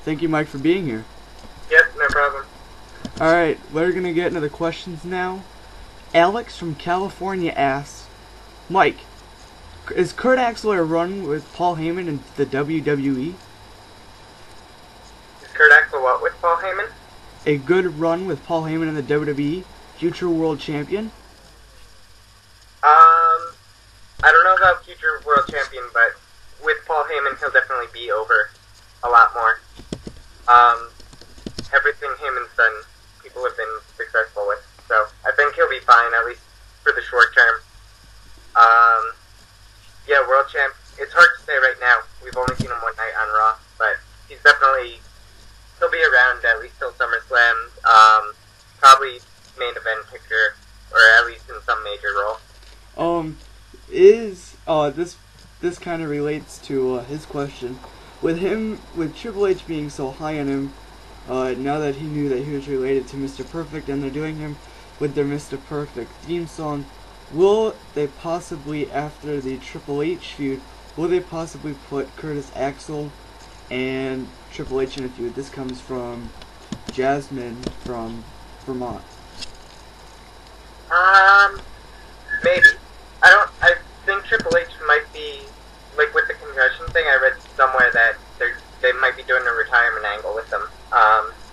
Thank you, Mike, for being here. Yep, no problem. Alright, we're going to get into the questions now. Alex from California asks, Mike, is Kurt Axel a run with Paul Heyman in the WWE? Is Kurt Axel what with Paul Heyman? A good run with Paul Heyman in the WWE? Future world champion? I don't know about future world champion, but with Paul Heyman, he'll definitely be over a lot more. Everything Heyman's done, people have been successful with, so I think he'll be fine, at least for the short term. Yeah, world champ, it's hard to say right now. We've only seen him one night on Raw, but he'll be around at least till SummerSlam, probably main event picture, or at least in some major role. This kind of relates to his question. With Triple H being so high on him, now that he knew that he was related to Mr. Perfect, and they're doing him with their Mr. Perfect theme song, will they possibly, after the Triple H feud, will they possibly put Curtis Axel and Triple H in a feud? This comes from Jasmine from Vermont. Maybe. I think Triple H might be, like with the concussion thing, I read somewhere that they might be doing a retirement angle with him.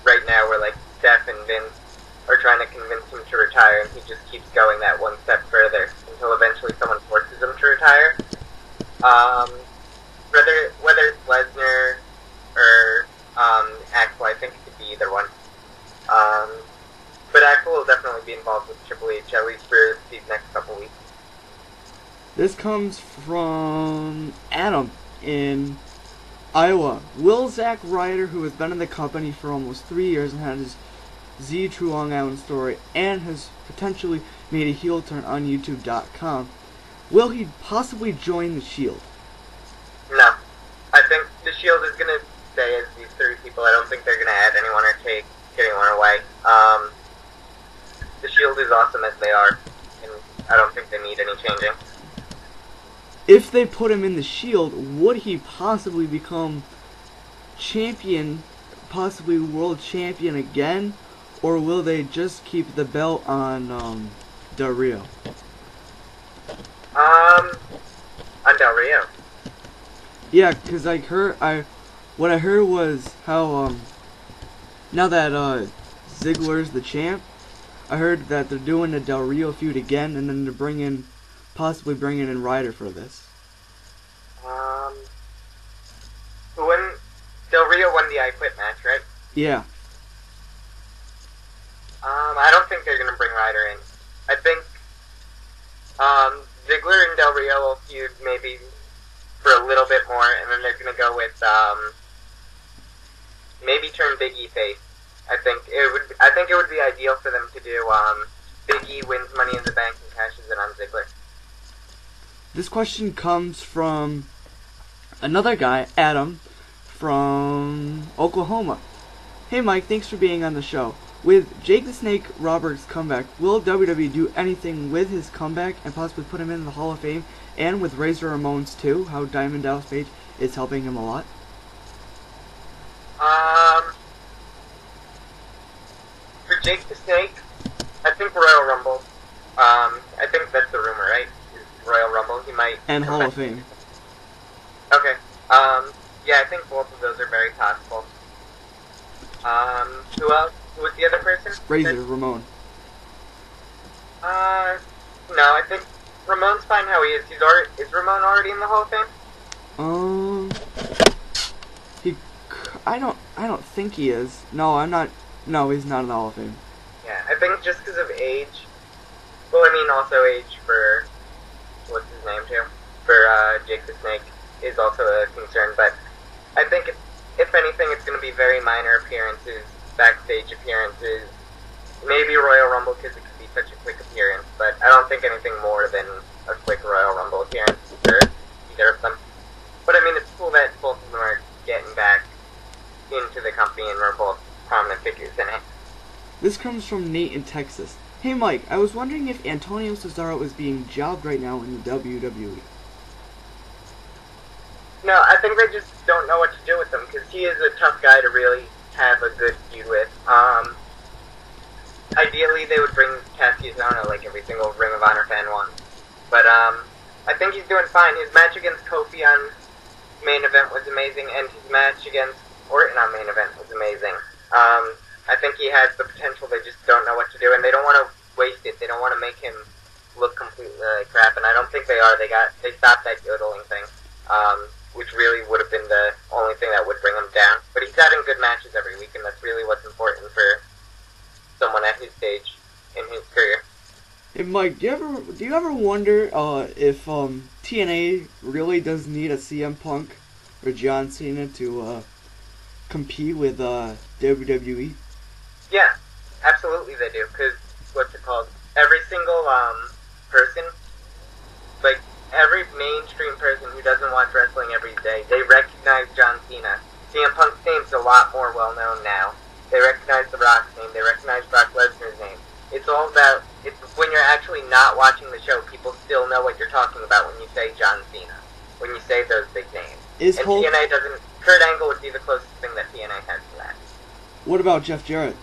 Right now where like Seth and Vince are trying to convince him to retire, and he just keeps going that one step further until eventually someone forces him to retire. Whether it's Lesnar or Axel, I think it could be either one. But Axel will definitely be involved with Triple H, at least for these next couple weeks. This comes from Adam in Iowa. Will Zack Ryder, who has been in the company for almost 3 years and had his Z True Long Island story and has potentially made a heel turn on YouTube.com, will he possibly join the Shield? No. I think the Shield is going to stay as these three people. I don't think they're going to add anyone or take anyone away. The Shield is awesome as they are, and I don't think they need any changing. If they put him in the Shield, would he possibly become champion, possibly world champion again, or will they just keep the belt on Del Rio? On Del Rio. Yeah, because what I heard was how now that Ziggler's the champ, I heard that they're doing the Del Rio feud again, and then they're possibly bringing in Ryder for this. When Del Rio won the I Quit match, right? Yeah. I don't think they're going to bring Ryder in. I think Ziggler and Del Rio will feud maybe for a little bit more, and then they're going to go with maybe turn Big E face. I think it would be ideal for them to do Big E wins Money in the Bank and cashes it on Ziggler. This question comes from another guy, Adam, from Oklahoma. Hey Mike, thanks for being on the show. With Jake the Snake Roberts' comeback, will WWE do anything with his comeback and possibly put him in the Hall of Fame? And with Razor Ramones too, how Diamond Dallas Page is helping him a lot? For Jake the Snake, I think Royal Rumble. I think that's the rumor, right? Royal Rumble, he might... And Hall of Fame. Okay. Yeah, I think both of those are very possible. Who else? Who was the other person? Razor Ramon. No, I think Ramon's fine how he is. Is Ramon already in the Hall of Fame? I don't think he is. No, I'm not. No, he's not in the Hall of Fame. Yeah, I think just because of age. Well, I mean, also age for what's his name too? For Jake the Snake is also a concern. But I think if anything, it's going to be very minor appearances, backstage appearances, maybe Royal Rumble because it could be such a quick appearance. But I don't think anything more than a quick Royal Rumble appearance for either of them. But I mean, it's cool that both of them are getting back into the company and are both prominent figures in it. This comes from Nate in Texas. Hey Mike, I was wondering if Antonio Cesaro is being jobbed right now in the WWE. No, I think they just don't know what to do with him, because he is a tough guy to really have a good feud with. Ideally, they would bring Cassius like every single Ring of Honor fan wants. But, I think he's doing fine. His match against Kofi on main event was amazing, and his match against Orton on main event was amazing. I think he has the potential, they just don't know what to do, and they don't want to waste it. They don't want to make him look completely like crap, and I don't think they are. They stopped that yodeling thing, which really would have been the only thing that would bring him down. But he's having good matches every week, and that's really what's important for someone at his stage in his career. Hey Mike, do you ever wonder if TNA really does need a CM Punk or John Cena to compete with WWE? Yeah, absolutely they do. Because what's it called? Every single person, like every mainstream person who doesn't watch wrestling every day, they recognize John Cena. CM Punk's name's a lot more well known now. They recognize The Rock's name. They recognize Brock Lesnar's name. It's all about, it's when you're actually not watching the show, people still know what you're talking about when you say John Cena, when you say those big names. TNA doesn't, Kurt Angle would be the closest thing that TNA has to that. What about Jeff Jarrett?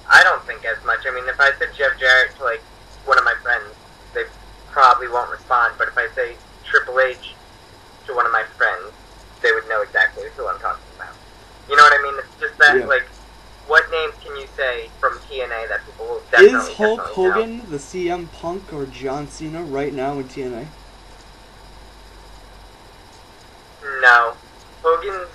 I don't think as much. I mean, if I said Jeff Jarrett to, like, one of my friends, they probably won't respond, but if I say Triple H to one of my friends, they would know exactly who I'm talking about. You know what I mean? It's just that, yeah. Like, what names can you say from TNA that people will definitely Is Hulk Hogan know? the CM Punk or John Cena right now in TNA? No. Hogan's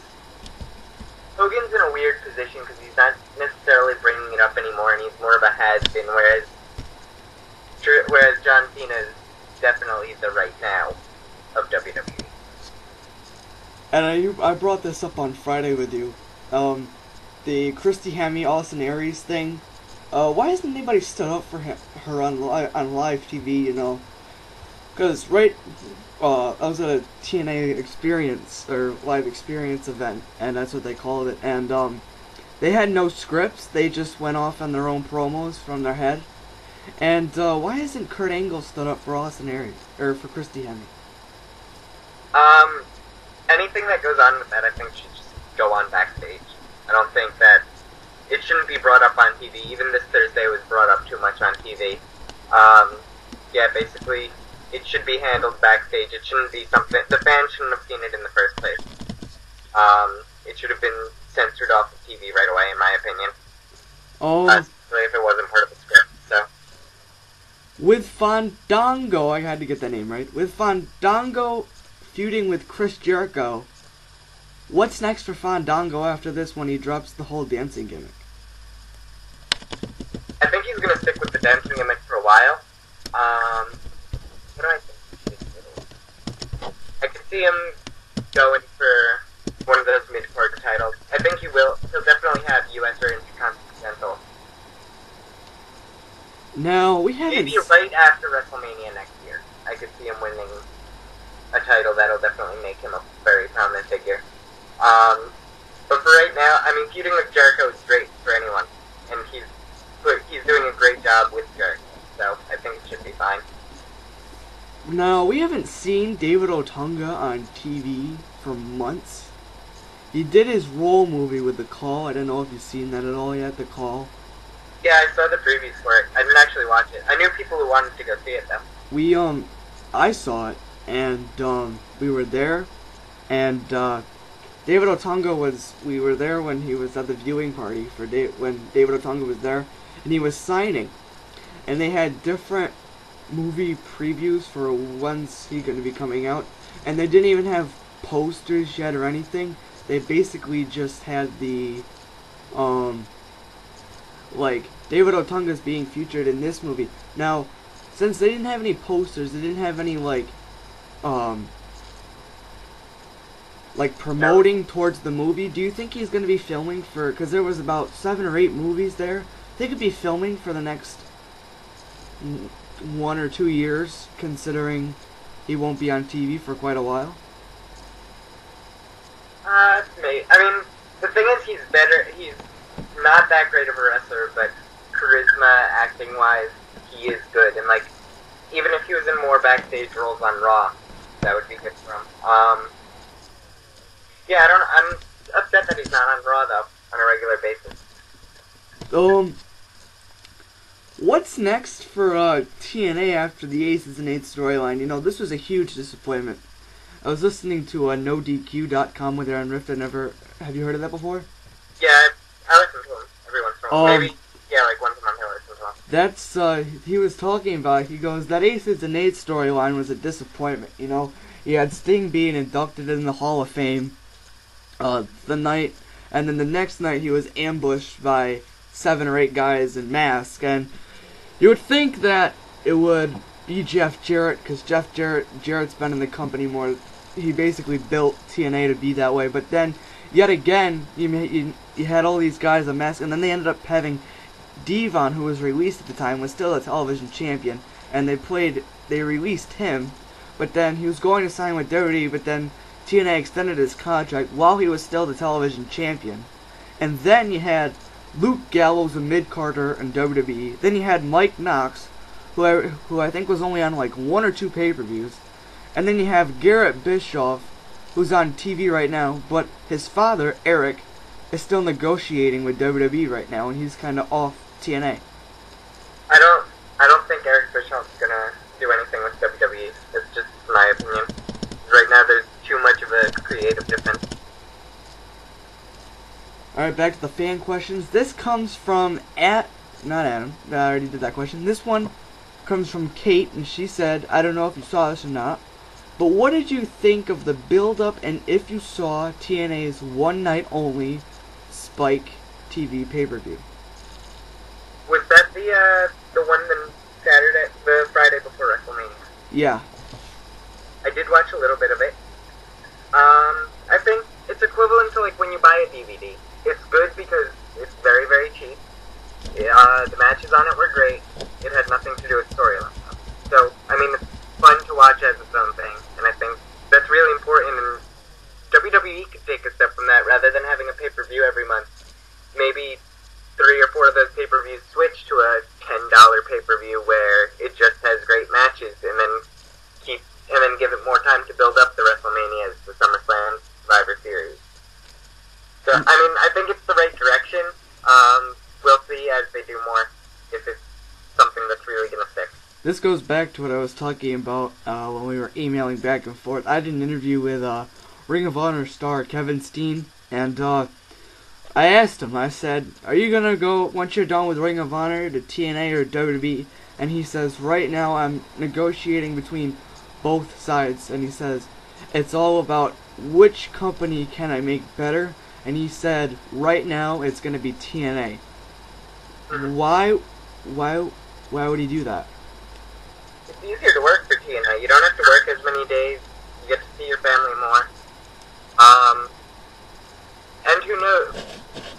in a weird position because he's not necessarily bringing it up anymore, and he's more of a has-been, whereas John Cena is definitely the right now of WWE. And I brought this up on Friday with you. The Christy Hemme, Austin Aries thing. Why hasn't anybody stood up for her on live TV, you know? Because, I was at a TNA experience, or live experience event, and that's what they called it, and, they had no scripts, they just went off on their own promos from their head. And, why hasn't Kurt Angle stood up for Austin Aries, or for Christy Hemme? Anything that goes on with that, I think should just go on backstage. I don't think that it shouldn't be brought up on TV. Even this Thursday was brought up too much on TV. Yeah, basically, it should be handled backstage. It shouldn't be something, the fans shouldn't have seen it in the first place. It should have been censored off of TV right away, in my opinion. Especially if it wasn't part of the script, so. With Fandango, I had to get that name right. With Fandango feuding with Chris Jericho, what's next for Fandango after this when he drops the whole dancing gimmick? I think he's going to stick with the dancing gimmick for a while. What do I think? I could see him going for one of those mid-card titles. I think he will. He'll definitely have US or Intercontinental. Now, we haven't... Maybe right after WrestleMania next year, I could see him winning a title that'll definitely make him a very prominent figure. But for right now, I mean, feuding with Jericho is great for anyone, and he's doing a great job with Jericho, so I think it should be fine. Now, we haven't seen David Otunga on TV for months. He did his role movie with The Call. I don't know if you've seen that at all yet, The Call. Yeah, I saw the previews for it. I didn't actually watch it. I knew people who wanted to go see it, though. I saw it, and, we were there, and, David Otunga we were there when he was at the viewing party when David Otunga was there, and he was signing. And they had different movie previews for when's he going to be coming out, and they didn't even have posters yet or anything. They basically just had the, like, David Otunga's being featured in this movie. Now, since they didn't have any posters, they didn't have any, like promoting towards the movie, do you think he's going to be filming for, because there was about 7 or 8 movies there, they could be filming for the next 1 or 2 years, considering he won't be on TV for quite a while? I mean, the thing is, he's not that great of a wrestler, but charisma, acting-wise, he is good, and, like, even if he was in more backstage roles on Raw, that would be good for him. Yeah, I'm upset that he's not on Raw though on a regular basis. What's next for TNA after the Aces and Eights storyline? You know, this was a huge disappointment. I was listening to NoDQ.com with Aaron Rift. Have you heard of that before? Yeah, I listen to him every once in a while. Maybe, yeah, like once a month I listen to him. He was talking about, he goes, that Aces and Eights storyline was a disappointment, you know? He had Sting being inducted in the Hall of Fame the night, and then the next night he was ambushed by 7 or 8 guys in masks, and you would think that it would be Jeff Jarrett, because Jarrett's been in the company more. He basically built TNA to be that way, but then yet again you had all these guys in masks, and then they ended up having Devon, who was released at the time, was still a television champion, and they released him, but then he was going to sign with WWE, but then TNA extended his contract while he was still the television champion. And then you had Luke Gallows and mid-carder in WWE. Then you had Mike Knox, who I think was only on like 1 or 2 pay-per-views. And then you have Garrett Bischoff, who's on TV right now, but his father, Eric, is still negotiating with WWE right now, and he's kind of off TNA. I don't think Eric Bischoff's gonna do anything with WWE. It's just my opinion. Right now, there's too much of a creative difference. Alright, back to the fan questions. This comes from not Adam. I already did that question. This one comes from Kate, and she said, I don't know if you saw this or not, but what did you think of the build-up and if you saw TNA's one night only Spike TV pay-per-view? Was that the one the Friday before WrestleMania? Yeah. I did watch a little bit of it. I think it's equivalent to like when you buy a DVD. It's good because it's very, very cheap. The matches on it were great. It had nothing to do with storyline. So, I mean, it's fun to watch as its own thing, and I think that's really important, and WWE could take a step from that rather than having a pay-per-view every month. Maybe 3 or 4 of those pay-per-views switch to a $10 pay-per-view where it just has great matches, and then give it more time to build up the WrestleManias, the SummerSlam, Survivor Series. So, I mean, I think it's the right direction. We'll see as they do more if it's something that's really going to stick. This goes back to what I was talking about when we were emailing back and forth. I did an interview with Ring of Honor star Kevin Steen, and I asked him, I said, are you going to go, once you're done with Ring of Honor, to TNA or WWE? And he says, right now I'm negotiating between both sides, and he says, it's all about which company can I make better, and he said, right now it's going to be TNA. Why would he do that? It's easier to work for TNA. You don't have to work as many days. You get to see your family more. And who knows?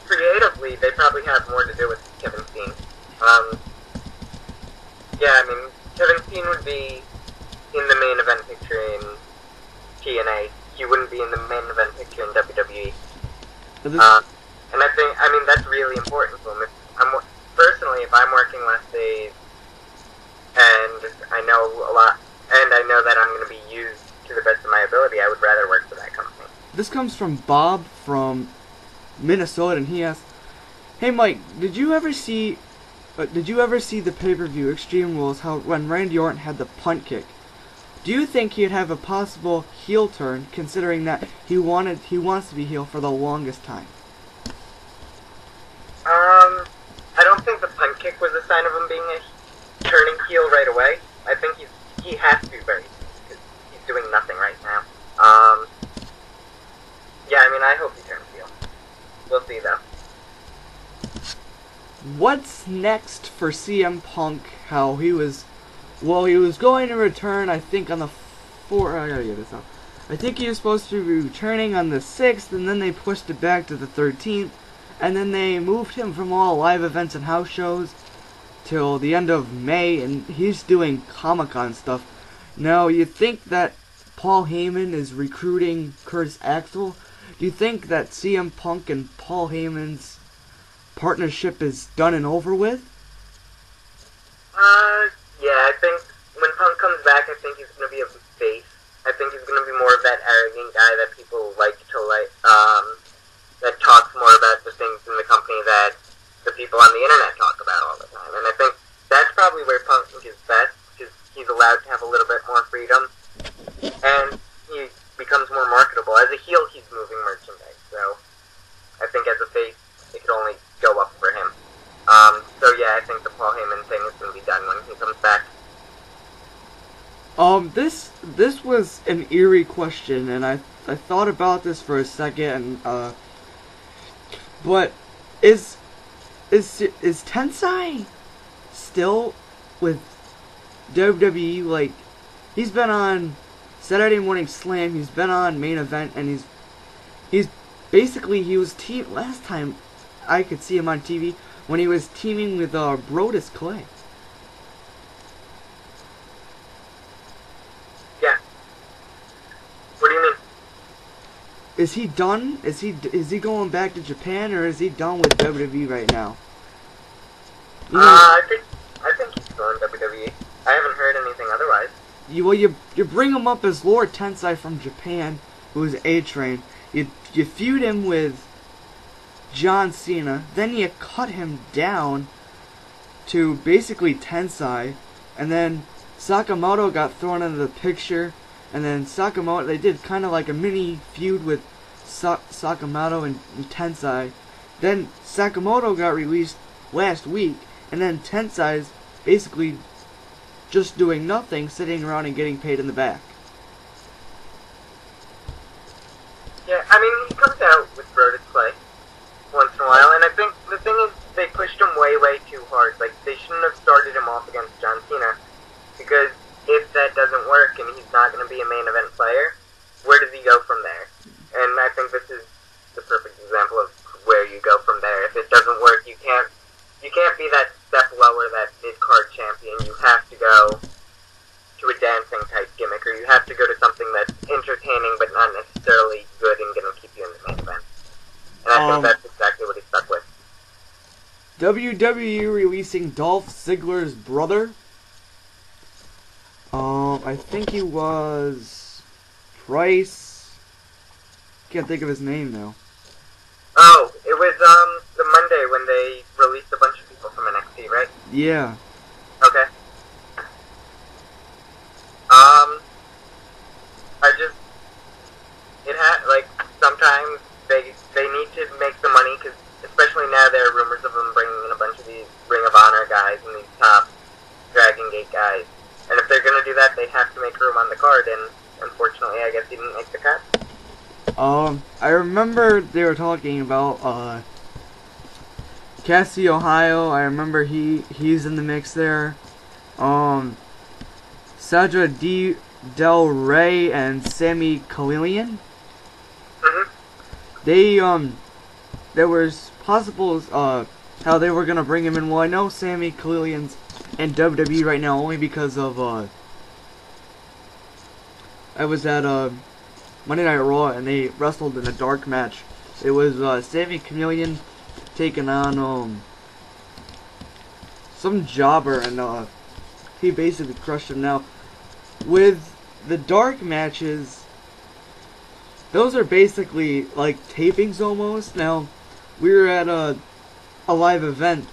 Creatively, they probably have more to do with Kevin Steen. Yeah, I mean, Kevin Steen would be in the main event picture in TNA. He wouldn't be in the main event picture in WWE. And I mean, that's really important to him. Personally, if I'm working less days, and I know a lot, and I know that I'm going to be used to the best of my ability, I would rather work for that company. This comes from Bob from Minnesota, and he asks, hey Mike, did you ever see the pay-per-view Extreme Rules, how when Randy Orton had the punt kick? Do you think he'd have a possible heel turn, considering that he wants to be heel for the longest time? I don't think the punt kick was a sign of him being a turning heel right away. I think he has to be very, because he's doing nothing right now. Yeah, I mean, I hope he turns heel. We'll see, though. What's next for CM Punk? How he was going to return, I think, on the 4th. I gotta get this out. I think he was supposed to be returning on the 6th, and then they pushed it back to the 13th, and then they moved him from all live events and house shows till the end of May, and he's doing Comic-Con stuff. Now, you think that Paul Heyman is recruiting Curtis Axel? Do you think that CM Punk and Paul Heyman's partnership is done and over with? Yeah, I think when Punk comes back, I think he's going to be a face. I think he's going to be more of that arrogant guy that people like to that talks more about the things in the company that the people on the internet talk about all the time. And I think that's probably where Punk is best, because he's allowed to have a little bit more freedom, and he becomes more marketable. As a heel, he's moving merchandise, so I think as a face, it could only go up for him. So yeah, I think the Paul Heyman thing is going to be done when he comes back. This was an eerie question, and I thought about this for a second, but is Tensai still with WWE? Like, he's been on Saturday Morning Slam, he's been on Main Event, and he's basically, he was last time I could see him on TV when he was teaming with Brodus Clay. Yeah. What do you mean? Is he done? Is he going back to Japan, or is he done with WWE right now? You know, I think he's going to WWE. I haven't heard anything otherwise. You bring him up as Lord Tensai from Japan, who is A-Train. You feud him with John Cena, then you cut him down to basically Tensai, and then Sakamoto got thrown into the picture, and then Sakamoto, they did kind of like a mini feud with Sakamoto and Tensai. Then Sakamoto got released last week, and then Tensai's basically just doing nothing, sitting around and getting paid in the back. Yeah, I mean, he comes out with Brodus Clay once in a while, and I think the thing is, they pushed him way, way too hard. Like, they shouldn't have started him off against John Cena, because if that doesn't work and he's not going to be a main event player, where does he go from there? And I think this is the perfect example of where you go from there. If it doesn't work, you can't be that step lower, that mid-card champion. You have to go to a dancing type gimmick, or you have to go to something that's entertaining but not necessarily good and going to keep you in the main event. And I think that's exactly what he stuck with. WWE releasing Dolph Ziggler's brother. I think he was Price. Can't think of his name now. Oh, it was the Monday when they released a bunch of people from NXT, right? Yeah. Okay. Sometimes they need to make some money, because especially now there are rumors of them bringing in a bunch of these Ring of Honor guys and these top Dragon Gate guys. And if they're going to do that, they have to make room on the card, and unfortunately, I guess he didn't make the cut. I remember they were talking about, Cassie Ohio. I remember he's in the mix there. Sandra Del Rey and Sami Callihan. Mm-hmm. There was possible, how they were gonna bring him in. Well, I know Sami Callihan's in WWE right now only because of, I was at, Monday Night Raw, and they wrestled in a dark match. It was, Sami Callihan taking on, some jobber, and, he basically crushed him. Now, with the dark matches, those are basically like tapings almost. Now, we were at a live event,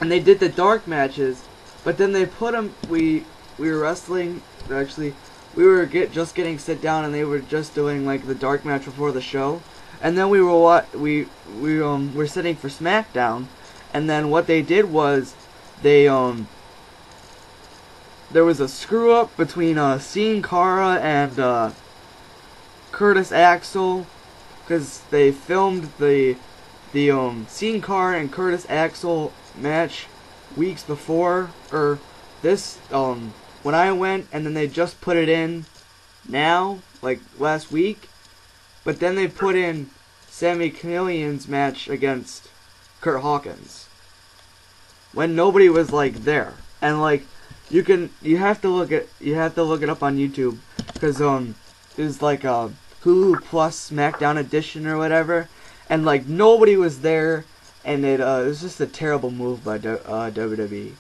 and they did the dark matches, but then they put them. We were wrestling. Actually, we were just getting sit down, and they were just doing like the dark match before the show, and then we were were sitting for SmackDown, and then what they did was they there was a screw up between Sin Cara and Curtis Axel, because they filmed the Sin Cara and Curtis Axel match weeks before, or this when I went, and then they just put it in now, like last week, but then they put in Sami Callihan's match against Kurt Hawkins when nobody was like there, and like you have to look it up on YouTube, because there's like a Hulu Plus SmackDown edition or whatever, and like nobody was there, and it was just a terrible move by WWE.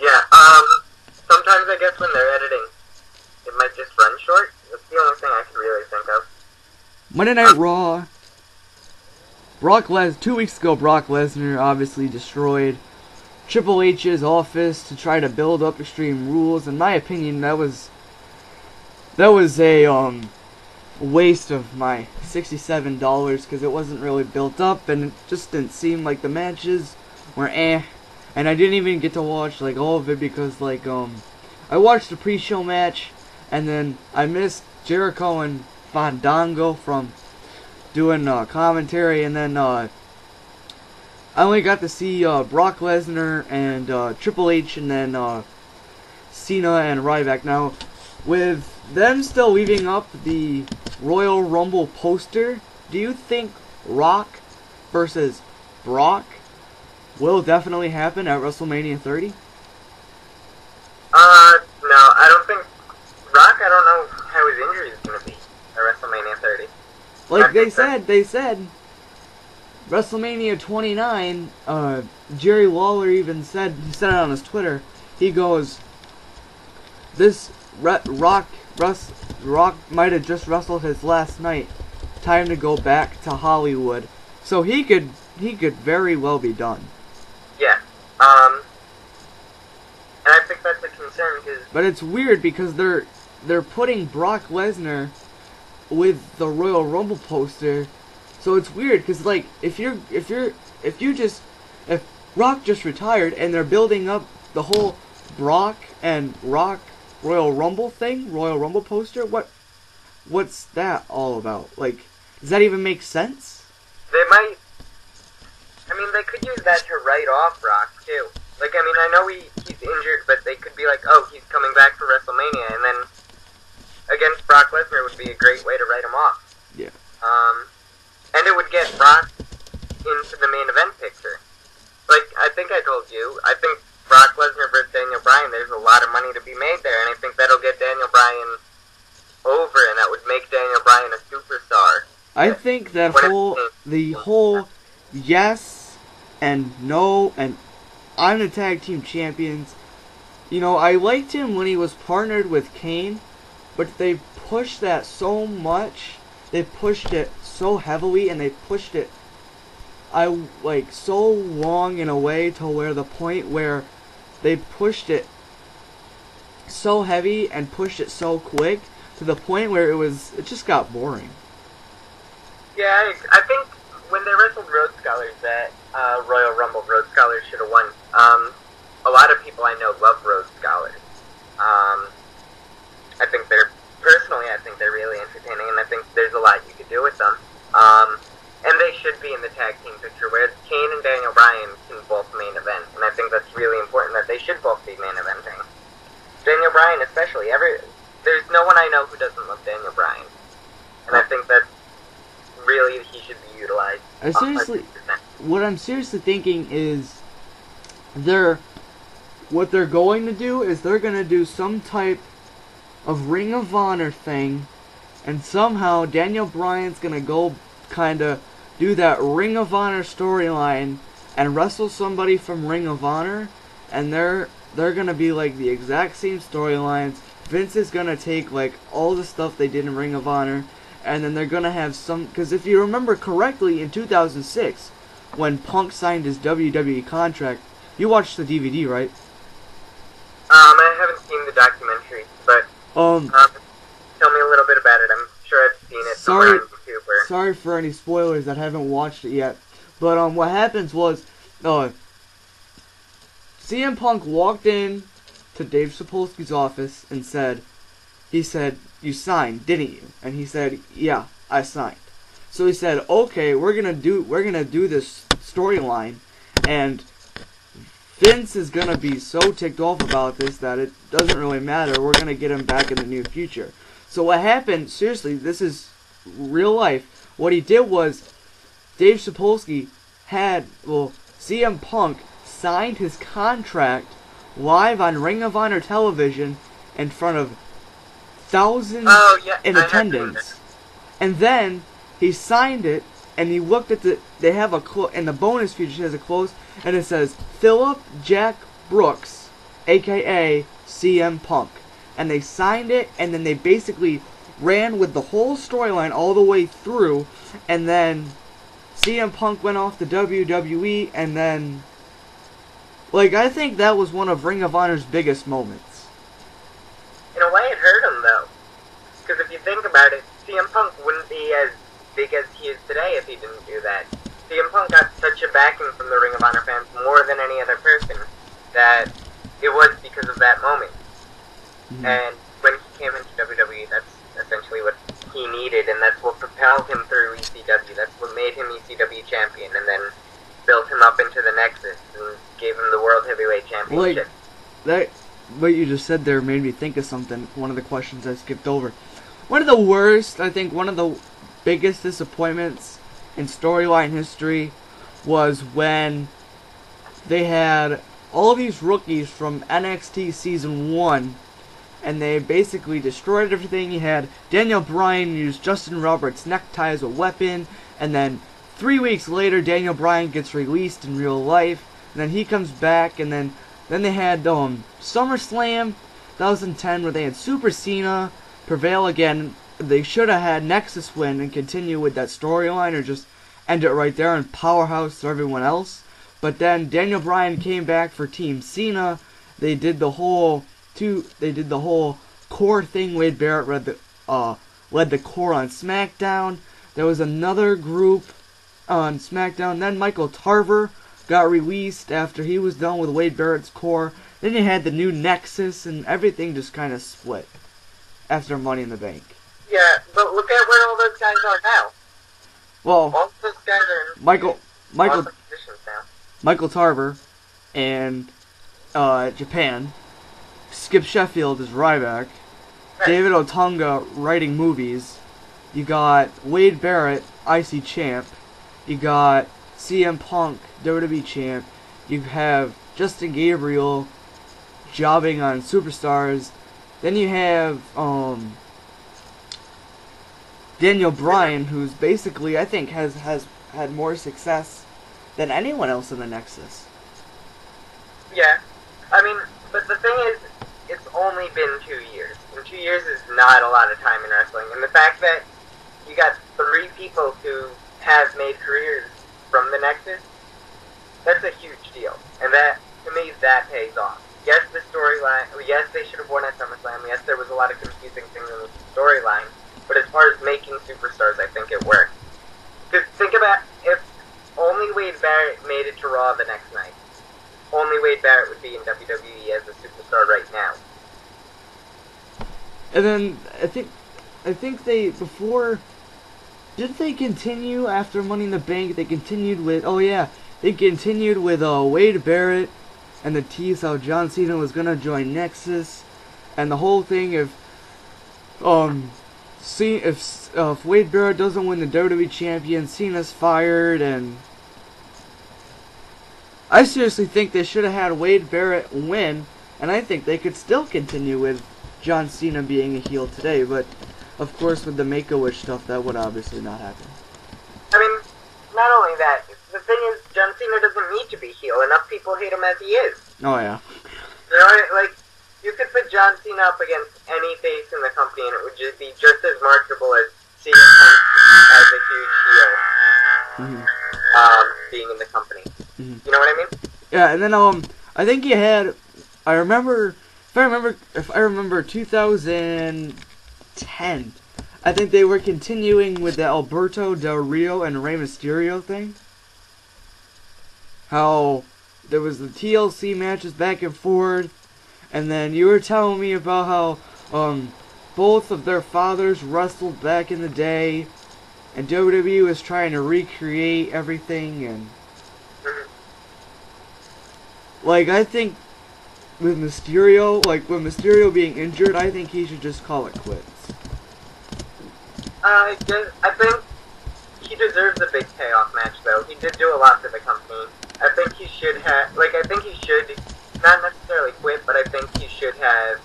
Yeah, sometimes I guess when they're editing, it might just run short. That's the only thing I can really think of. Monday Night Raw. 2 weeks ago, Brock Lesnar obviously destroyed Triple H's office to try to build up Extreme Rules. In my opinion, that was a waste of my $67 because it wasn't really built up and it just didn't seem like the matches were eh. And I didn't even get to watch like all of it because like I watched the pre-show match and then I missed Jericho and Fandango from doing commentary, and then I only got to see Brock Lesnar and Triple H, and then Cena and Ryback. Now, with them still leaving up the Royal Rumble poster, do you think Rock versus Brock will definitely happen at WrestleMania 30? No, I don't think Rock. I don't know how his injury is gonna be at WrestleMania 30. Like they said WrestleMania 29, Jerry Lawler even said, he said it on his Twitter, he goes, this Rock might have just wrestled his last night, time to go back to Hollywood. So he could very well be done. Yeah, and I think that's a concern, because... But it's weird because they're putting Brock Lesnar with the Royal Rumble poster, so it's weird because like if Rock just retired and they're building up the whole Brock and Rock Royal Rumble thing, Royal Rumble poster, what's that all about? Like, does that even make sense? They might. I mean, they could use that to write off Rock too. Like, I mean, I know he's injured, but they could be like, oh, he's coming back for WrestleMania, and then against Brock Lesnar would be a great way to write him off. Yeah. And it would get Brock into the main event picture. Like, I think I told you, I think Brock Lesnar versus Daniel Bryan, there's a lot of money to be made there, and I think that'll get Daniel Bryan over, and that would make Daniel Bryan a superstar. I think that the whole yes and no and I'm the tag team champions, you know, I liked him when he was partnered with Kane, but they pushed that so much, they pushed it so heavily, and they pushed it so long in a way to where the point where they pushed it so heavy and pushed it so quick to the point where it just got boring. Yeah, I think when they wrestled Road Scholars at Royal Rumble, Road Scholars should have won. A lot of people I know love Road Scholars. I think they're really entertaining, and I think there's a lot you could do with them. And they should be in the tag team picture, whereas Kane and Daniel Bryan can both main event, and I think that's really important that they should both be main eventing. Daniel Bryan especially. There's no one I know who doesn't love Daniel Bryan, and I think that really he should be utilized. What I'm seriously thinking is what they're going to do is they're going to do some type of Ring of Honor thing, and somehow Daniel Bryan's going to go kind of do that Ring of Honor storyline and wrestle somebody from Ring of Honor, and they're going to be like the exact same storylines. Vince is going to take like all the stuff they did in Ring of Honor, and then they're going to have some, because if you remember correctly, in 2006 when Punk signed his WWE contract, you watched the DVD, right? I haven't seen the documentary, but tell me a little bit about it. I'm sure I've seen it somewhere on YouTube. Sorry for any spoilers that haven't watched it yet. But what happens was, CM Punk walked in to Dave Sapolsky's office and he said, "You signed, didn't you?" And he said, "Yeah, I signed." So he said, "Okay, we're gonna do this storyline, and Vince is gonna be so ticked off about this that it doesn't really matter. We're gonna get him back in the near future." So what happened? Seriously, this is real life. What he did was, Dave Sapolsky CM Punk signed his contract live on Ring of Honor television in front of thousands in attendance. And then he signed it, and he looked at they have in the bonus feature, has a close, and it says, Philip Jack Brooks, a.k.a. CM Punk. and they signed it, and then they basically ran with the whole storyline all the way through, and then CM Punk went off to WWE, and then, like, I think that was one of Ring of Honor's biggest moments. In a way, it hurt him, though. Because if you think about it, CM Punk wouldn't be as big as he is today if he didn't do that. CM Punk got such a backing from the Ring of Honor fans, more than any other person, that it was because of that moment. Mm-hmm. And when he came into WWE, that's essentially what he needed, and that's what propelled him through ECW. That's what made him ECW champion, and then built him up into the Nexus and gave him the World Heavyweight Championship. Like, what you just said there made me think of something, one of the questions I skipped over. One of the worst, I think one of the biggest disappointments in storyline history was when they had all these rookies from NXT Season 1, and they basically destroyed everything. You had Daniel Bryan use Justin Roberts' necktie as a weapon, and then 3 weeks later, Daniel Bryan gets released in real life, and then he comes back, and then they had SummerSlam 2010, where they had Super Cena prevail again. They should have had Nexus win and continue with that storyline, or just end it right there and powerhouse to everyone else. But then Daniel Bryan came back for Team Cena. They did the whole core thing. Wade Barrett led the core on SmackDown. There was another group on SmackDown. Then Michael Tarver got released after he was done with Wade Barrett's core. Then you had the new Nexus, and everything just kind of split after Money in the Bank. Yeah, but look at where all those guys are now. Well, all those guys are in Michael positions now. Michael Tarver and Japan. Skip Sheffield is Ryback. Right. David Otunga writing movies. You got Wade Barrett, IC champ. You got CM Punk, WWE champ. You have Justin Gabriel jobbing on Superstars. Then you have Daniel Bryan, who's basically, I think, has had more success than anyone else in the Nexus. Yeah. I mean, but the thing is, it's only been 2 years. And 2 years is not a lot of time in wrestling. And the fact that you got 3 people who have made careers from the Nexus, that's a huge deal. And that, to me, that pays off. Yes, the storyline, yes, they should have won at SummerSlam. Yes, there was a lot of confusing things in the storyline. But as far as making superstars, I think it worked. Because think about, if only Wade Barrett made it to Raw the next night, only Wade Barrett would be in WWE as a superstar right now. And then, I think they, before, did they continue after Money in the Bank? They continued with, Wade Barrett, and the tease how John Cena was gonna join Nexus, and the whole thing if Wade Barrett doesn't win the WWE champion, Cena's fired. And I seriously think they should have had Wade Barrett win, and I think they could still continue with John Cena being a heel today, but of course with the Make-A-Wish stuff that would obviously not happen. I mean, not only that, the thing is, John Cena doesn't need to be heel. Enough people hate him as he is. Oh yeah. You know, like, you could put John Cena up against any face in the company and it would just be just as marketable as CM Punk as a huge heel, being in the company. Mm-hmm. You know what I mean? Yeah, and then, I think you had, if I remember 2010, I think they were continuing with the Alberto Del Rio and Rey Mysterio thing. How there was the TLC matches back and forth, and then you were telling me about how both of their fathers wrestled back in the day, and WWE was trying to recreate everything, and like, I think with Mysterio, like with Mysterio being injured, I think he should just call it quits. I think he deserves a big payoff match, though. He did do a lot for the company. I think he should have, not necessarily quit, but I think he should have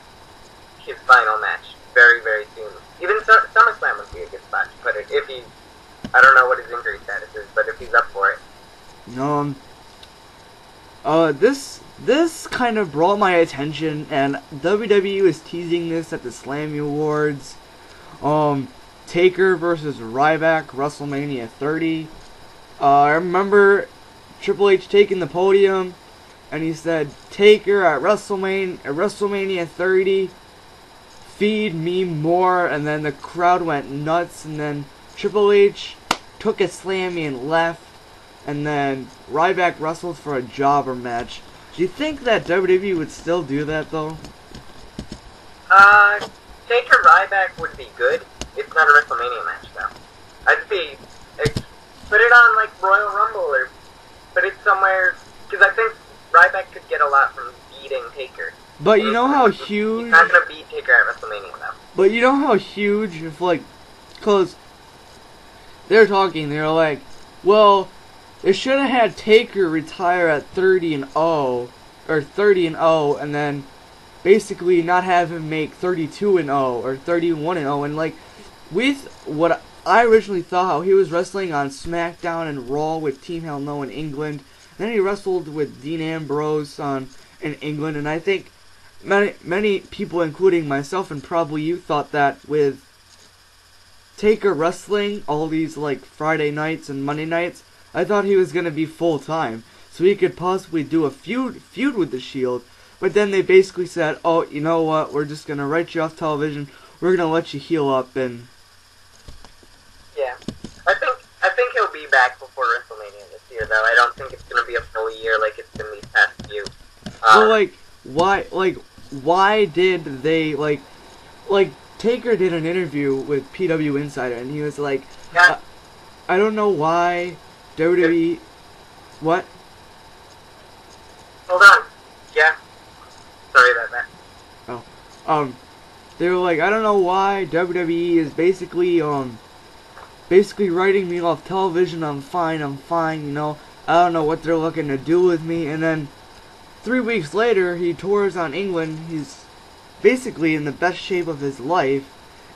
his final match very, very soon. Even SummerSlam would be a good spot to put it, if he, I don't know what his injury status is, but if he's up for it. This this kind of brought my attention, and WWE was teasing this at the Slammy Awards. Taker versus Ryback, WrestleMania 30. I remember Triple H taking the podium, and he said, "Taker at WrestleMania 30, feed me more," and then the crowd went nuts, and then Triple H took a slammy and left, and then Ryback wrestled for a jobber match. Do you think that WWE would still do that, though? Taker Ryback would be good. It's not a WrestleMania match, though. I'd see, put it on, like, Royal Rumble, or put it somewhere, because I think Ryback could get a lot from beating Taker. But you know how huge... He's not going to beat Taker at WrestleMania, though. But you know how huge, if, like, because they're talking, they're like, well, they should have had Taker retire at 30-0, or 30-0, and then basically not have him make 32-0, or 31-0, and, like, with what I originally thought, how he was wrestling on SmackDown and Raw with Team Hell No in England, then he wrestled with Dean Ambrose in England, and I think many people, including myself and probably you, thought that with Taker wrestling all these, like, Friday nights and Monday nights, I thought he was going to be full-time, so he could possibly do a feud with The Shield, but then they basically said, oh, you know what, we're just going to write you off television, we're going to let you heal up, and... Yeah. I think he'll be back before WrestleMania this year, though. I don't think it's going to be a full year like it's been these past few. Well, why did they, like, Taker did an interview with PW Insider, and he was like, yeah. I don't know why WWE... What? Hold on. Yeah. Sorry about that. Oh. They were like, I don't know why WWE is basically writing me off television. I'm fine, you know. I don't know what they're looking to do with me. And then 3 weeks later, he tours on England. He's basically in the best shape of his life.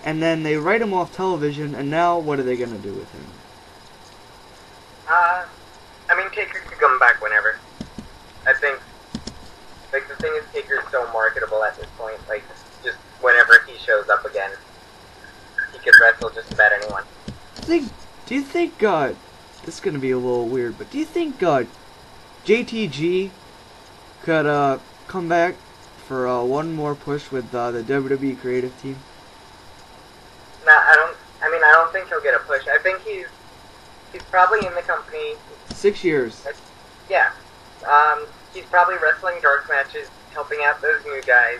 And then they write him off television, and now what are they going to do with him? I mean, Taker could come back whenever. I think, like, the thing is, Taker's so marketable at this point. Like, just whenever he shows up again, he could wrestle just about anyone. Do you think, this is going to be a little weird, but do you think, JTG could, come back for, one more push with, the WWE creative team? No, I don't think he'll get a push. I think he's probably in the company. 6 years. Yeah. He's probably wrestling dark matches, helping out those new guys.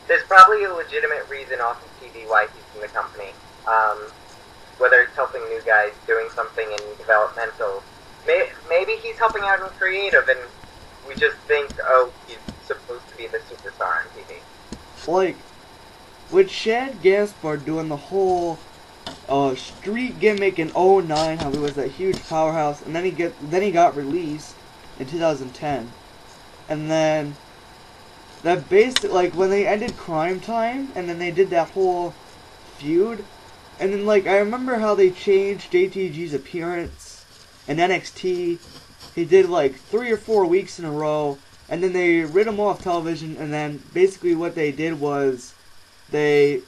There's probably a legitimate reason off of TV why he's in the company. Whether it's helping new guys, doing something in developmental. Maybe he's helping out in creative, and we just think, oh, he's supposed to be the superstar on TV. Like, with Shad Gaspard doing the whole street gimmick in '09, how he was that huge powerhouse, and then he got released in 2010, and then that like when they ended Crime Time, and then they did that whole feud, and then like I remember how they changed JTG's appearance in NXT. He did like 3 or 4 weeks in a row, and then they rid him off television, and then basically what they did was they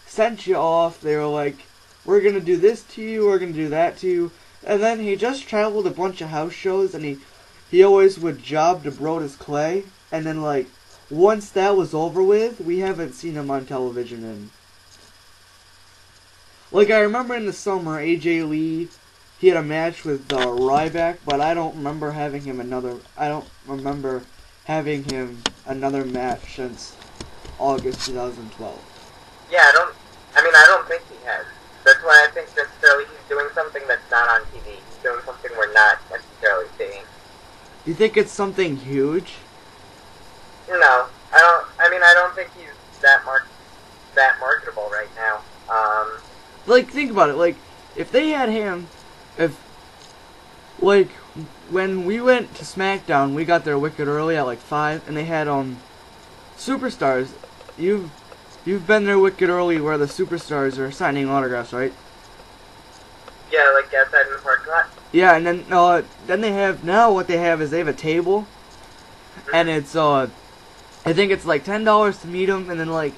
sent you off. They were like, we're going to do this to you, we're going to do that to you. And then he just traveled a bunch of house shows, and he always would job to Brodus Clay. And then, like, once that was over with, we haven't seen him on television in... Like, I remember in the summer, AJ Lee, he had a match with Ryback, but I don't remember having him another match since August 2012. Yeah, I don't think he has. That's why I think necessarily he's doing something that's not on TV. He's doing something we're not necessarily seeing. Do you think it's something huge? No, I don't think he's that marketable right now. Like, think about it. Like, if they had him, like, when we went to SmackDown, we got there wicked early at like 5, and they had superstars. You've been there wicked early where the superstars are signing autographs, right? Yeah, like outside in the parking lot. Yeah, and then they have, now what they have is they have a table, and it's I think it's like $10 to meet him, and then like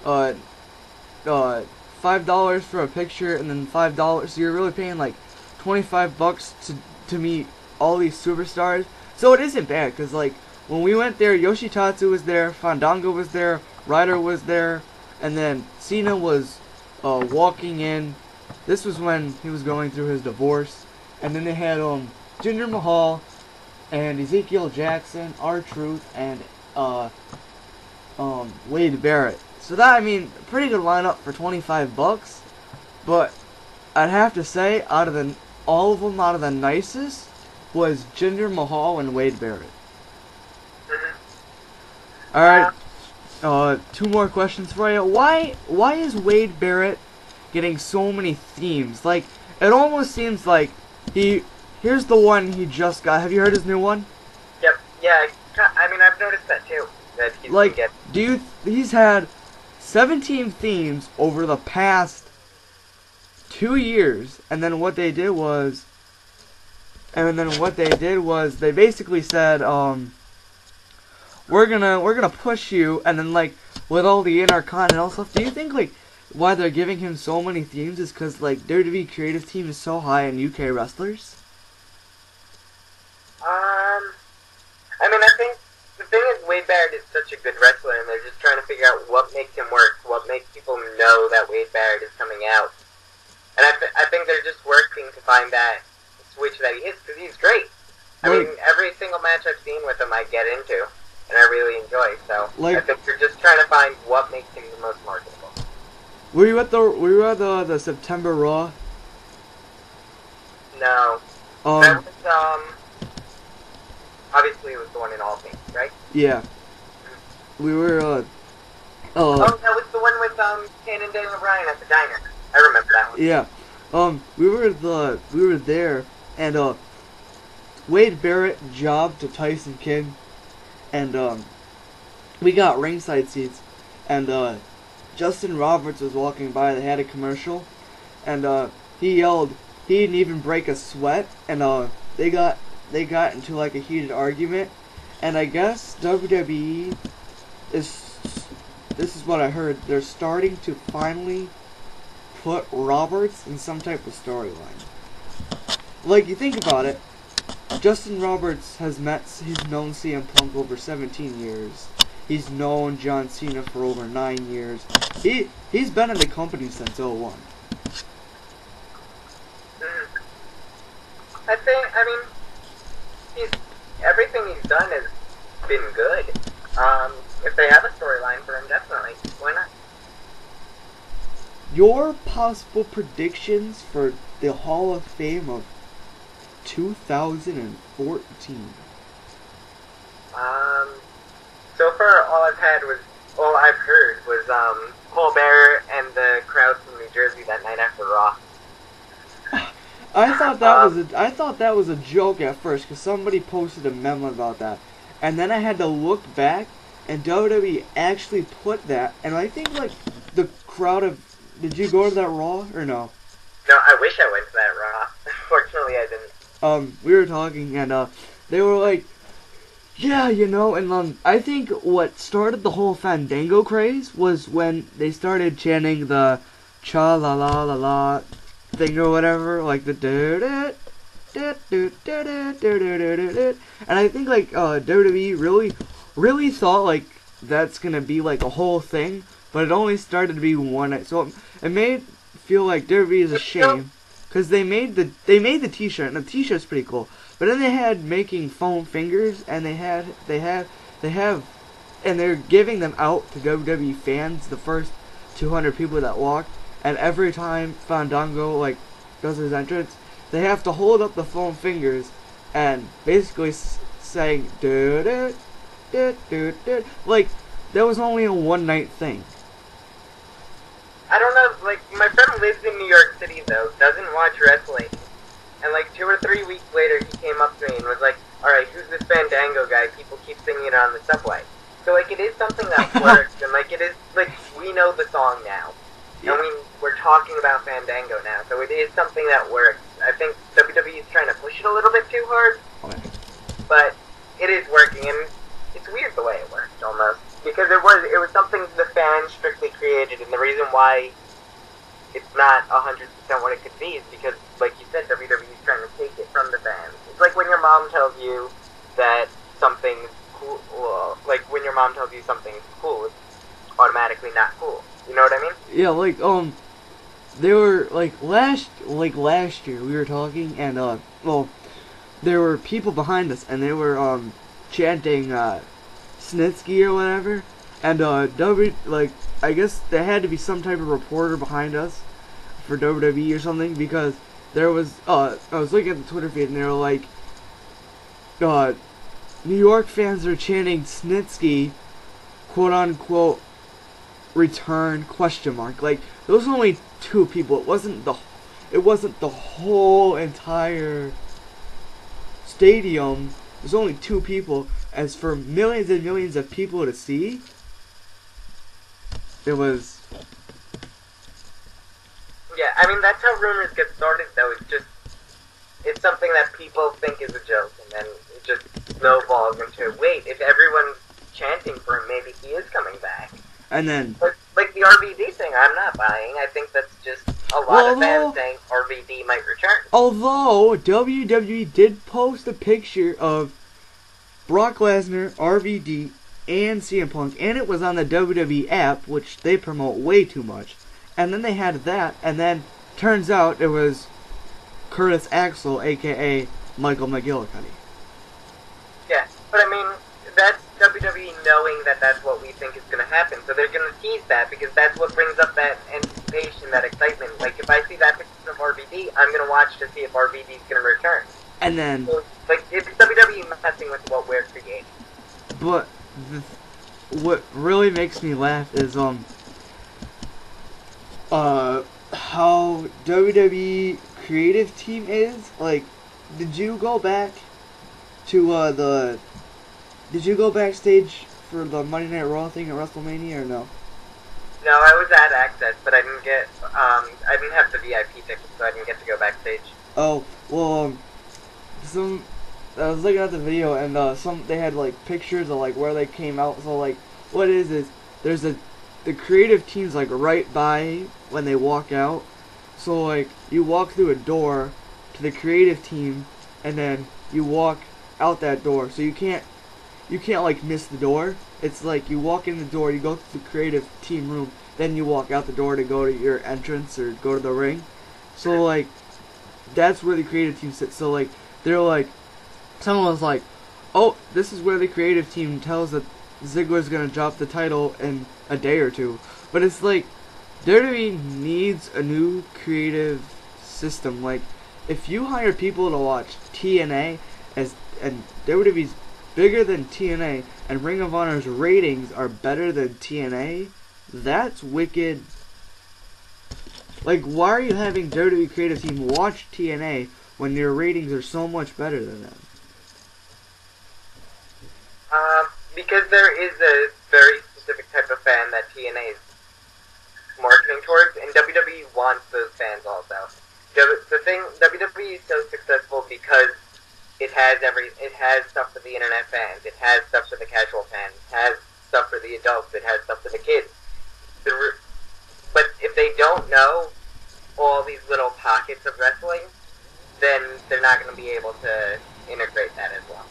$5 for a picture, and then $5. So you're really paying like $25 to meet all these superstars. So it isn't bad, because like when we went there, Yoshitatsu was there, Fandango was there, Ryder was there, and then Cena was walking in. This was when he was going through his divorce, and then they had Jinder Mahal and Ezekiel Jackson, R-Truth, and Wade Barrett. So that, I mean, pretty good lineup for $25. But I'd have to say, out of the nicest was Jinder Mahal and Wade Barrett. All right, two more questions for you. Why is Wade Barrett getting so many themes? Like, it almost seems like here's the one he just got. Have you heard his new one? Yep. Yeah. I mean, I've noticed that too. That he's like, he's had 17 themes over the past 2 years, and then what they did was they basically said, we're gonna push you, and then like with all the intercontinental stuff. Do you think like why they're giving him so many themes is because like WWE creative team is so high on UK wrestlers? I mean, I think the thing is Wade Barrett is such a good wrestler, and they're just trying to figure out what makes him work, what makes people know that Wade Barrett is coming out. And I think they're just working to find that switch that he hits, because he's great. I mean, every single match I've seen with him I get into, and I really enjoy, so I think they're just trying to find what makes him the most marketable. Were you at the September Raw? No. That was, obviously it was the one in Albany, right? Yeah. We were, oh, that was the one with, Ken and Daniel Bryan at the diner. I remember that one. Yeah. We were there, and, Wade Barrett jobbed to Tyson Kidd, and, we got ringside seats, and, Justin Roberts was walking by. They had a commercial, and he yelled. He didn't even break a sweat, and they got into like a heated argument. And I guess WWE is. This is what I heard. They're starting to finally put Roberts in some type of storyline. Like, you think about it. Justin Roberts he's known CM Punk over 17 years. He's known John Cena for over 9 years. He's been in the company since 01. I mean, everything he's done has been good. If they have a storyline for him, definitely. Why not? Your possible predictions for the Hall of Fame of 2014? So far, all I've heard was Paul Bearer and the crowd from New Jersey that night after Raw. I thought that was a joke at first, because somebody posted a memo about that, and then I had to look back, and WWE actually put that, and I think like the crowd of. Did you go to that Raw or no? No, I wish I went to that Raw. Unfortunately, I didn't. We were talking, and they were like, yeah, you know, and I think what started the whole Fandango craze was when they started chanting the cha la la la la thing or whatever, like the do do do do do do do do, and I think like WWE really thought like that's gonna be like a whole thing, but it only started to be one night, so it made feel like WWE is a shame. Cause they made the T-shirt, and the T-shirt's pretty cool. But then they had making foam fingers, and they have, and they're giving them out to WWE fans, the first 200 people that walked. And every time Fandango like does his entrance, they have to hold up the foam fingers and basically saying do do do do do. Like that was only a one night thing. I don't know, like, my friend lives in New York City, though, doesn't watch wrestling, and, like, 2 or 3 weeks later, he came up to me and was like, alright, who's this Fandango guy? People keep singing it on the subway. So, like, it is something that works, and, like, it is, like, we know the song now. Yeah. And we're talking about Fandango now, so it is something that works. I think WWE is trying to push it a little bit too hard, Okay. but it is working, and weird the way it worked, almost. Because it was something the fans strictly created, and the reason why it's not 100% what it could be is because, like you said, WWE is trying to take it from the fans. It's like when your mom tells you that something's cool, well, like when your mom tells you something's cool, it's automatically not cool. You know what I mean? Yeah, like, they were, last year we were talking, and, well, there were people behind us, and they were, chanting, Snitsky or whatever, and, I guess there had to be some type of reporter behind us for WWE or something, because there was, I was looking at the Twitter feed, and they were like, New York fans are chanting Snitsky, quote-unquote, return, question mark. Like, those were only 2 people. It wasn't the whole entire stadium. There's only 2 people. As for millions and millions of people to see, it was... Yeah, I mean, that's how rumors get started, though. It's something that people think is a joke, and then it just snowballs into, wait, if everyone's chanting for him, maybe he is coming back. And then... Like the RVD thing, I'm not buying. I think that's just a lot of fans saying RVD might return. Although, WWE did post a picture of Brock Lesnar, RVD, and CM Punk, and it was on the WWE app, which they promote way too much. And then they had that, and then turns out it was Curtis Axel, aka Michael McGillicuddy. Yeah, but I mean, that's WWE knowing that that's what we think is going to happen, so they're going to tease that, because that's what brings up that anticipation, that excitement. Like, if I see that picture of RVD, I'm going to watch to see if RVD is going to return. And then... So, like, it's WWE messing with what we're creating. But, what really makes me laugh is, how WWE creative team is. Like, did you go back to, did you go backstage for the Monday Night Raw thing at WrestleMania or no? No, I was at Access, but I didn't get, I didn't have the VIP ticket, so I didn't get to go backstage. Oh, well, I was looking at the video, and, they had, like, pictures of, like, where they came out, so, like, what it is, there's the creative team's, like, right by when they walk out, so, like, you walk through a door to the creative team, and then you walk out that door, so you can't, like, miss the door. It's like you walk in the door, you go to the creative team room, then you walk out the door to go to your entrance or go to the ring. So, like, that's where the creative team sits. So, like, they're like, someone was like, oh, this is where the creative team tells that Ziggler's gonna drop the title in a day or 2. But it's like, WWE needs a new creative system. Like, if you hire people to watch TNA, and WWE's bigger than TNA, and Ring of Honor's ratings are better than TNA, that's wicked. Like, why are you having WWE creative team watch TNA when your ratings are so much better than them? Because there is a very specific type of fan that TNA is marketing towards, and WWE wants those fans also. The thing, WWE is so successful because it has stuff for the internet fans, it has stuff for the casual fans, it has stuff for the adults, it has stuff for the kids. But if they don't know all these little pockets of wrestling, then they're not going to be able to integrate that as well.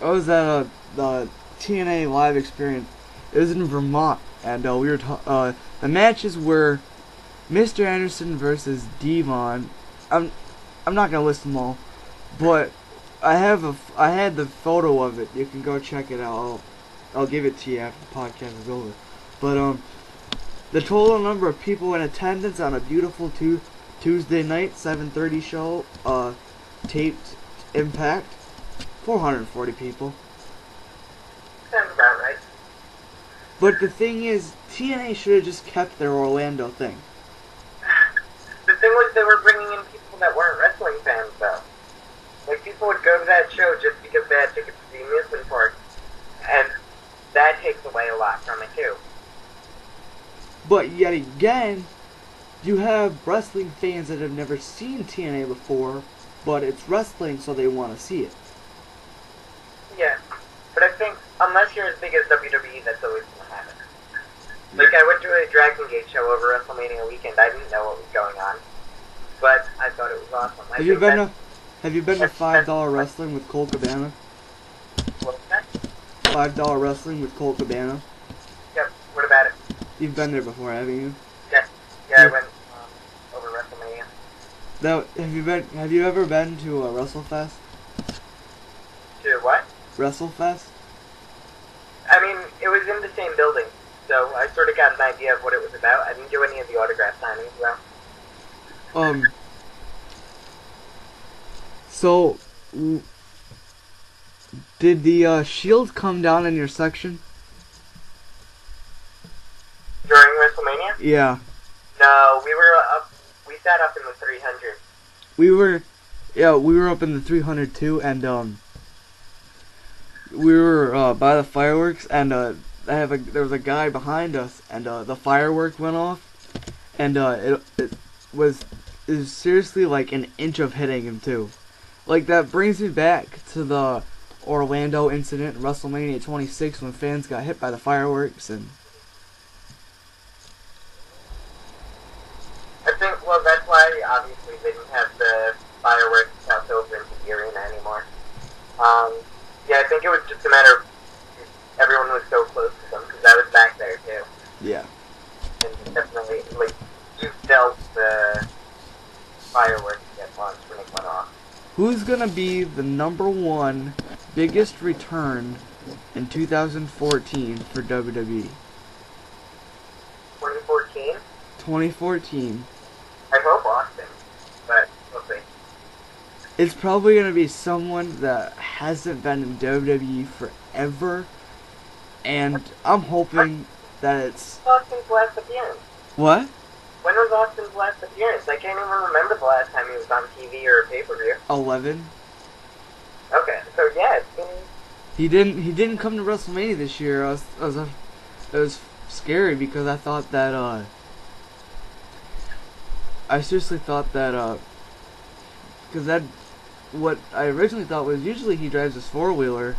I was at the TNA live experience. It was in Vermont, and we were the matches were Mr. Anderson versus Devon. I'm not gonna list them all, but I had the photo of it. You can go check it out. I'll give it to you after the podcast is over. But the total number of people in attendance on a beautiful Tuesday night 7:30 show, taped Impact, 440 people. Sounds about right. But the thing is, TNA should have just kept their Orlando thing. The thing was, they were bringing in people that weren't wrestling fans, though. Like, people would go to that show just because they had tickets to the amusement park, and that takes away a lot from it, too. But yet again, you have wrestling fans that have never seen TNA before, but it's wrestling, so they want to see it. Yeah, but I feel unless you're as big as WWE, that's always going to happen. Like, I went to a Dragon Gate show over WrestleMania weekend. I didn't know what was going on, but I thought it was awesome. Have you been to $5 Wrestling with Colt Cabana? What was that? $5 Wrestling with Colt Cabana? Yep, what about it? You've been there before, haven't you? Yeah, I went over WrestleMania. Now, have you ever been to a WrestleFest? To what? WrestleFest? I mean, it was in the same building, so I sort of got an idea of what it was about. I didn't do any of the autograph signings, though. So, did the Shield come down in your section? During WrestleMania? Yeah. No, we sat up in the 300. We were up in the 300 too, and we were by the fireworks, and there was a guy behind us, and the firework went off, and it was seriously like an inch of hitting him too. Like, that brings me back to the Orlando incident in WrestleMania 26 when fans got hit by the fireworks. And I think, well, that's why obviously they didn't have the fireworks out over into the arena anymore. Yeah, I think it was just a matter of everyone was so close to them, because I was back there too. yeah. And definitely, like, you felt the fireworks get launched when it went off. Who's gonna be the #1 biggest return in 2014 for WWE? 2014? 2014. I hope Austin, but we'll see. It's probably gonna be someone that hasn't been in WWE forever, and I'm hoping that it's... Austin's last appearance. What? When was Austin's last appearance? I can't even remember the last time he was on TV or a pay-per-view. 11. Okay, so yeah, it's been... He didn't come to WrestleMania this year. It was scary because I thought that I seriously thought that because that what I originally thought was usually he drives his 4-wheeler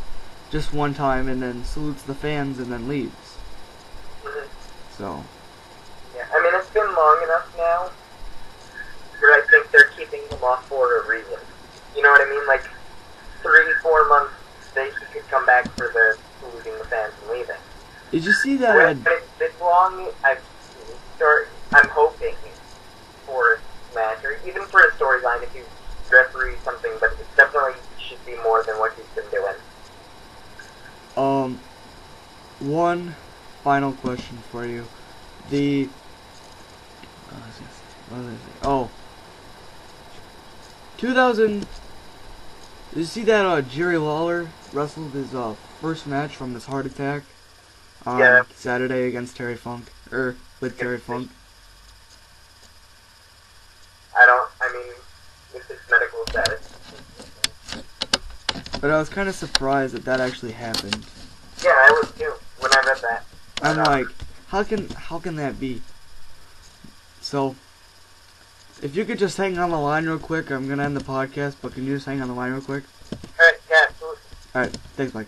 just one time and then salutes the fans and then leaves. Mhm. So Yeah, I mean, it's been long enough now where I think they're keeping him off for a reason. You know what I mean? Like, 3-4 months, he could come back for the saluting the fans and leaving. did you see that? When it's been this long, I'm hoping for a match, or even for a storyline if you referee something, but it definitely should be more than what he's been doing. One final question for you. The what was I saying? Oh, 2000. Did you see that Jerry Lawler wrestled his first match from his heart attack on Saturday against Terry Funk, with Terry Funk? I mean, with his medical status. But I was kind of surprised that actually happened. Yeah, I was too, when I read that. I'm like, how can that be? So, if you could just hang on the line real quick, I'm gonna end the podcast, but can you just hang on the line real quick? Alright, yeah, absolutely. Alright, thanks, Mike.